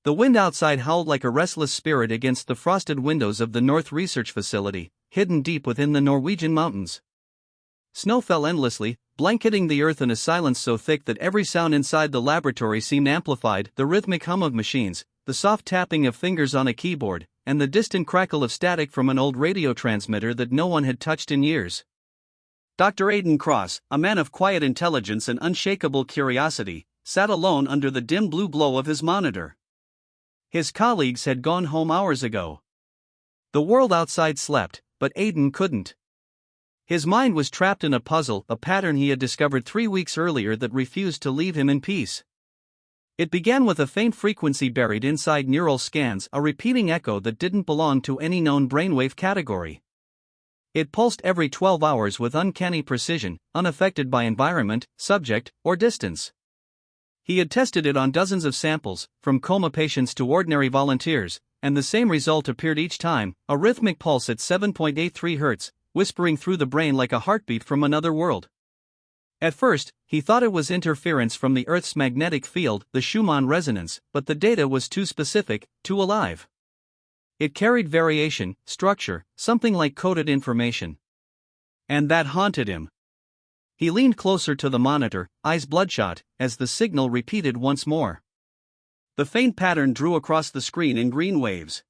The wind outside howled like a restless spirit against the frosted windows of the North Research Facility, hidden deep within the Norwegian mountains. Snow fell endlessly, blanketing the earth in a silence so thick that every sound inside the laboratory seemed amplified: the rhythmic hum of machines, the soft tapping of fingers on a keyboard, and the distant crackle of static from an old radio transmitter that no one had touched in years. Dr. Aidan Cross, a man of quiet intelligence and unshakable curiosity, sat alone under the dim blue glow of his monitor. His colleagues had gone home hours ago. The world outside slept, but Aidan couldn't. His mind was trapped in a puzzle, a pattern he had discovered 3 weeks earlier that refused to leave him in peace. It began with a faint frequency buried inside neural scans, a repeating echo that didn't belong to any known brainwave category. It pulsed every 12 hours with uncanny precision, unaffected by environment, subject, or distance. He had tested it on dozens of samples, from coma patients to ordinary volunteers, and the same result appeared each time: a rhythmic pulse at 7.83 Hz, whispering through the brain like a heartbeat from another world. At first, he thought it was interference from the Earth's magnetic field, the Schumann resonance, but the data was too specific, too alive. It carried variation, structure, something like coded information. And that haunted him. He leaned closer to the monitor, eyes bloodshot, as the signal repeated once more. The faint pattern drew across the screen in green waves.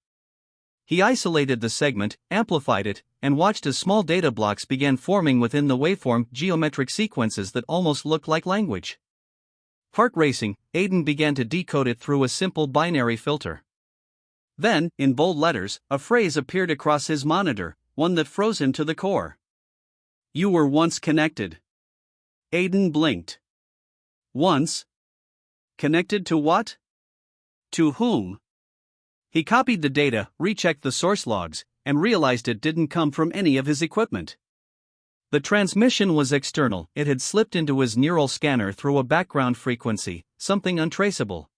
He isolated the segment, amplified it, and watched as small data blocks began forming within the waveform, geometric sequences that almost looked like language. Heart racing, Aidan began to decode it through a simple binary filter. Then, in bold letters, a phrase appeared across his monitor, one that froze him to the core. "You were once connected." Aidan blinked. Once? Connected to what? To whom? He copied the data, rechecked the source logs, and realized it didn't come from any of his equipment. The transmission was external. It had slipped into his neural scanner through a background frequency, something untraceable.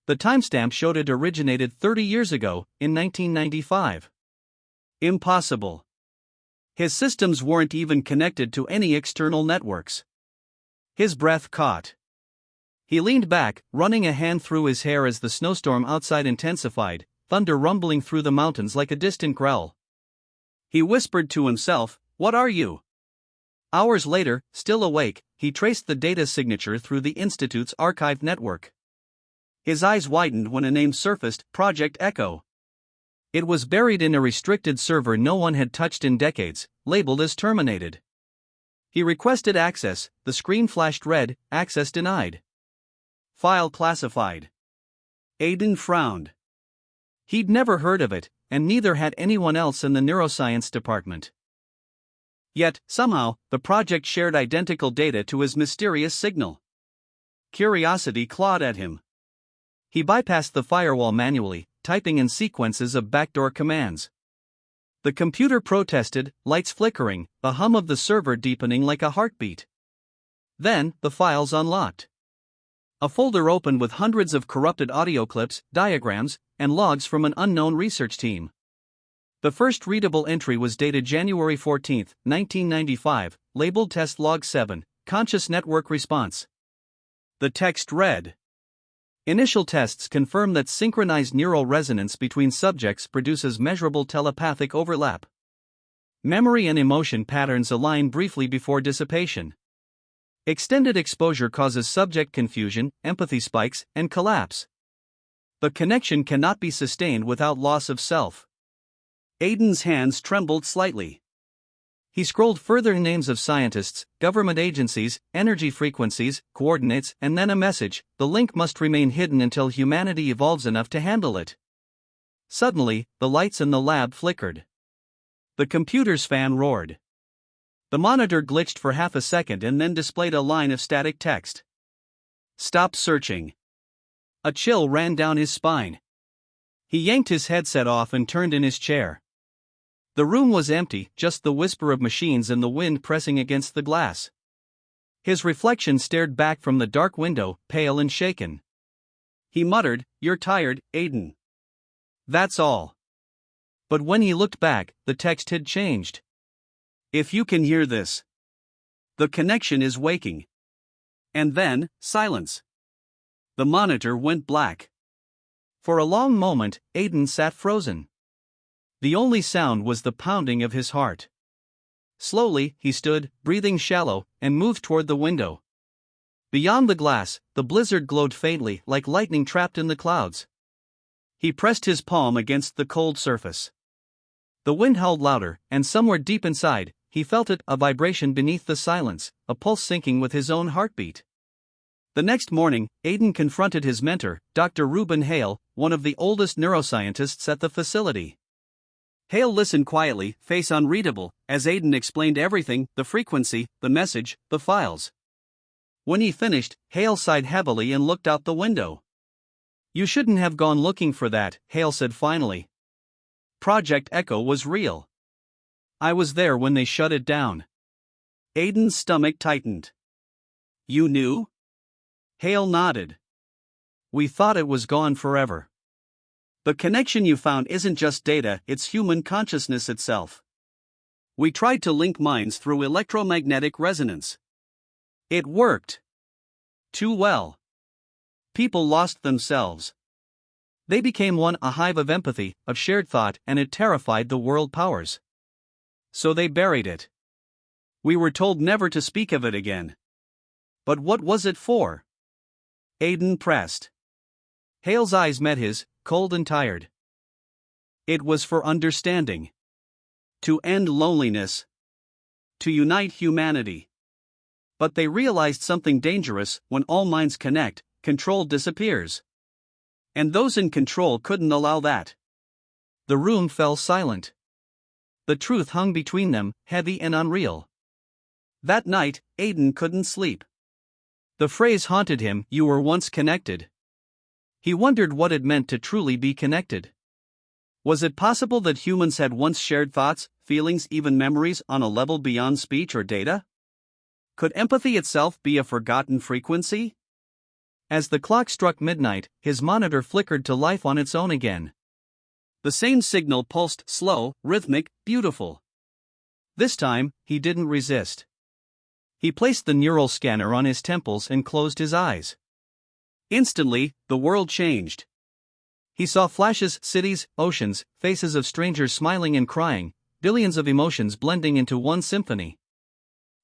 The timestamp showed it originated 30 years ago, in 1995. Impossible. His systems weren't even connected to any external networks. His breath caught. He leaned back, running a hand through his hair as the snowstorm outside intensified, thunder rumbling through the mountains like a distant growl. He whispered to himself, "What are you?" Hours later, still awake, he traced the data signature through the Institute's archive network. His eyes widened when a name surfaced: Project Echo. It was buried in a restricted server no one had touched in decades, labeled as terminated. He requested access. The screen flashed red: access denied. File classified. Aidan frowned. He'd never heard of it, and neither had anyone else in the neuroscience department. Yet, somehow, the project shared identical data to his mysterious signal. Curiosity clawed at him. He bypassed the firewall manually, typing in sequences of backdoor commands. The computer protested, lights flickering, the hum of the server deepening like a heartbeat. Then, the files unlocked. A folder opened with hundreds of corrupted audio clips, diagrams, and logs from an unknown research team. The first readable entry was dated January 14, 1995, labeled Test Log 7, Conscious Network Response. The text read: Initial tests confirm that synchronized neural resonance between subjects produces measurable telepathic overlap. Memory and emotion patterns align briefly before dissipation. Extended exposure causes subject confusion, empathy spikes, and collapse. The connection cannot be sustained without loss of self. Aidan's hands trembled slightly. He scrolled further: names of scientists, government agencies, energy frequencies, coordinates, and then a message: the link must remain hidden until humanity evolves enough to handle it. Suddenly, the lights in the lab flickered. The computer's fan roared. The monitor glitched for half a second and then displayed a line of static text. Stop searching. A chill ran down his spine. He yanked his headset off and turned in his chair. The room was empty, just the whisper of machines and the wind pressing against the glass. His reflection stared back from the dark window, pale and shaken. He muttered, "You're tired, Aidan." That's all. But when he looked back, the text had changed. If you can hear this, the connection is waking. And then, silence. The monitor went black. For a long moment, Aiden sat frozen. The only sound was the pounding of his heart. Slowly, he stood, breathing shallow, and moved toward the window. Beyond the glass, the blizzard glowed faintly like lightning trapped in the clouds. He pressed his palm against the cold surface. The wind howled louder, and somewhere deep inside, he felt it, a vibration beneath the silence, a pulse syncing with his own heartbeat. The next morning, Aiden confronted his mentor, Dr. Reuben Hale, one of the oldest neuroscientists at the facility. Hale listened quietly, face unreadable, as Aiden explained everything: the frequency, the message, the files. When he finished, Hale sighed heavily and looked out the window. "You shouldn't have gone looking for that," Hale said finally. "Project Echo was real. I was there when they shut it down." Aiden's stomach tightened. "You knew?" Hale nodded. "We thought it was gone forever. The connection you found isn't just data, it's human consciousness itself. We tried to link minds through electromagnetic resonance. It worked. Too well. People lost themselves. They became one, a hive of empathy, of shared thought, and it terrified the world powers. So they buried it. We were told never to speak of it again. But what was it for?" Aiden pressed. Hale's eyes met his, cold and tired. "It was for understanding. To end loneliness. To unite humanity. But they realized something dangerous: when all minds connect, control disappears. And those in control couldn't allow that." The room fell silent. The truth hung between them, heavy and unreal. That night, Aiden couldn't sleep. The phrase haunted him: "You were once connected." He wondered what it meant to truly be connected. Was it possible that humans had once shared thoughts, feelings, even memories, on a level beyond speech or data? Could empathy itself be a forgotten frequency? As the clock struck midnight, his monitor flickered to life on its own again. The same signal pulsed, slow, rhythmic, beautiful. This time, he didn't resist. He placed the neural scanner on his temples and closed his eyes. Instantly, the world changed. He saw flashes: cities, oceans, faces of strangers smiling and crying, billions of emotions blending into one symphony.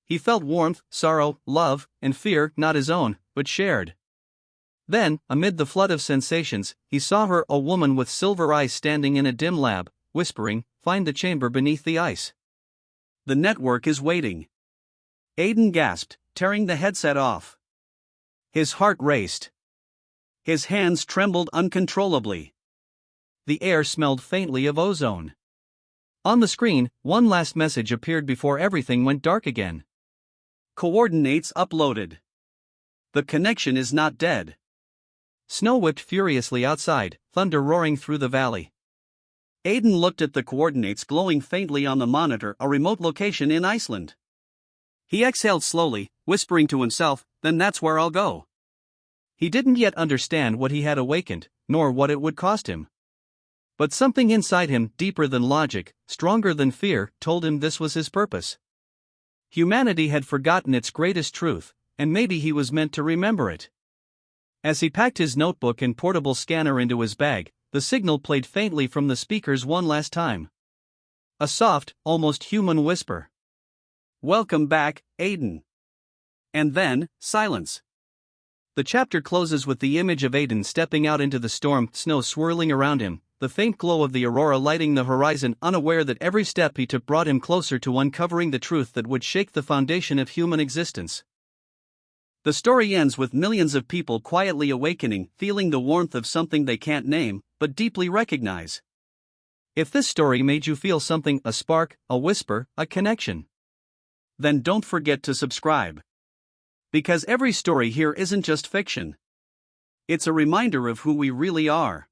He felt warmth, sorrow, love, and fear, not his own, but shared. Then, amid the flood of sensations, he saw her, a woman with silver eyes, standing in a dim lab, whispering, "Find the chamber beneath the ice. The network is waiting." Aiden gasped, tearing the headset off. His heart raced. His hands trembled uncontrollably. The air smelled faintly of ozone. On the screen, one last message appeared before everything went dark again. "Coordinates uploaded. The connection is not dead." Snow whipped furiously outside, thunder roaring through the valley. Aiden looked at the coordinates glowing faintly on the monitor: a remote location in Iceland. He exhaled slowly, whispering to himself, "Then that's where I'll go." He didn't yet understand what he had awakened, nor what it would cost him. But something inside him, deeper than logic, stronger than fear, told him this was his purpose. Humanity had forgotten its greatest truth, and maybe he was meant to remember it. As he packed his notebook and portable scanner into his bag, the signal played faintly from the speakers one last time. A soft, almost human whisper. "Welcome back, Aiden." And then, silence. The chapter closes with the image of Aiden stepping out into the storm, snow swirling around him, the faint glow of the aurora lighting the horizon, unaware that every step he took brought him closer to uncovering the truth that would shake the foundation of human existence. The story ends with millions of people quietly awakening, feeling the warmth of something they can't name, but deeply recognize. If this story made you feel something, a spark, a whisper, a connection, then don't forget to subscribe. Because every story here isn't just fiction. It's a reminder of who we really are.